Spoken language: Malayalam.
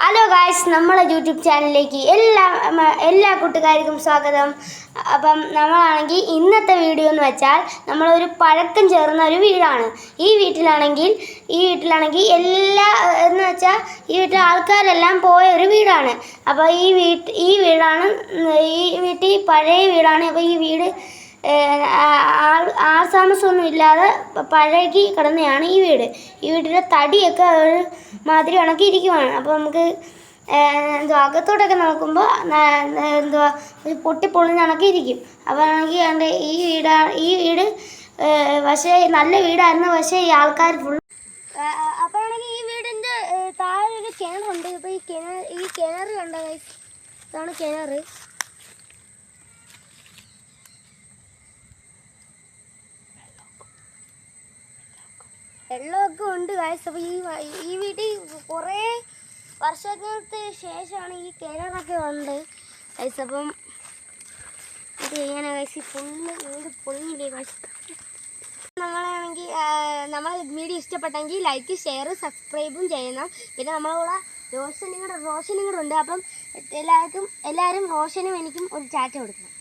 ഹലോ ഗായ്സ്, നമ്മളെ യൂട്യൂബ് ചാനലിലേക്ക് എല്ലാ കൂട്ടുകാർക്കും സ്വാഗതം. അപ്പം നമ്മളാണെങ്കിൽ ഇന്നത്തെ വീഡിയോ എന്ന് വെച്ചാൽ നമ്മളൊരു പഴക്കം ചേർന്ന ഒരു വീടാണ്. ഈ വീട്ടിലാണെങ്കിൽ എല്ലാ എന്ന് വെച്ചാൽ ഈ വീട്ടിലെ ആൾക്കാരെല്ലാം പോയ ഒരു വീടാണ്. അപ്പോൾ ഈ വീട്ടിൽ പഴയ വീടാണ്. അപ്പോൾ ഈ വീട് ആൾതാമസമൊന്നും ഇല്ലാതെ പഴകി കിടന്നതാണ് ഈ വീട്. ഈ വീട്ടിലെ തടിയൊക്കെ ഒരു മാതിരി ഉണക്കിയിരിക്കുവാണ്. അപ്പോൾ നമുക്ക് അകത്തോട്ടൊക്കെ നോക്കുമ്പോൾ ഒരു പൊട്ടിപ്പൊളിഞ്ഞ് ഉണക്കിയിരിക്കും. അപ്പോൾ ആണെങ്കിൽ ഈ വീട് പക്ഷേ നല്ല വീടായിരുന്നു. പക്ഷേ ഈ ആൾക്കാർ ഫുൾ അപ്പോഴാണെങ്കിൽ ഈ വീടിൻ്റെ താഴെ ഒരു കിണറുണ്ട്. ഇപ്പോൾ ഈ കിണർ കണ്ടോ ഗൈസ്, ഇതാണ് കിണർ. വെള്ളമൊക്കെ ഉണ്ട് ഗൈസ്. അപ്പോൾ ഈ വീട്ടിൽ കുറേ വർഷങ്ങൾക്ക് ശേഷമാണ് ഈ കിണറൊക്കെ വന്നത് ഗൈസ്. അപ്പം ഇത് ചെയ്യാനാണ് ഗൈസ്. വീട് പൊളിഞ്ഞില്ലേ ഗൈസ്. നമ്മളെ വീഡിയോ ഇഷ്ടപ്പെട്ടെങ്കിൽ ലൈക്ക്, ഷെയർ, സബ്സ്ക്രൈബും ചെയ്യണം. പിന്നെ നമ്മളെ റോഷനും കൂടെ ഉണ്ട്. അപ്പം എല്ലാവരും റോഷനും എനിക്കും ഒരു ചാറ്റ് കൊടുക്കണം.